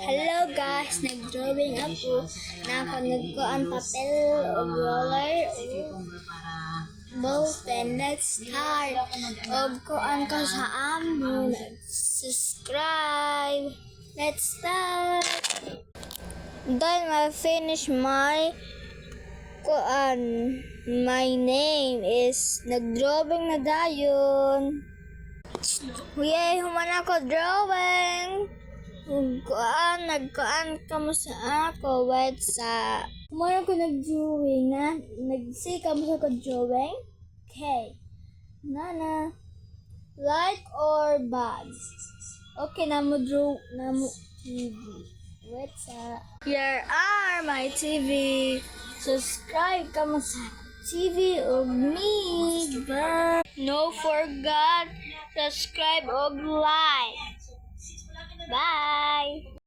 Hello guys, nag-drawing ako. Napanood ko ang papel o roller o ballpen. Let's start. Og kuan ka sa amo. Subscribe. Let's start. Then I finish my kuan. My name is nag-drawing na dayon. Yay, human ako drawing. Nagkuan ka mo sa ako, wait sa... Human ako nag-drawing na, nagsika mo sa drawing. Okay. Nana, like or bad? Okay, na mo draw, na mo TV. Wait sa... Here are my TV. Subscribe ka mo sa TV og me. Bye. No forget, subscribe og like. Bye!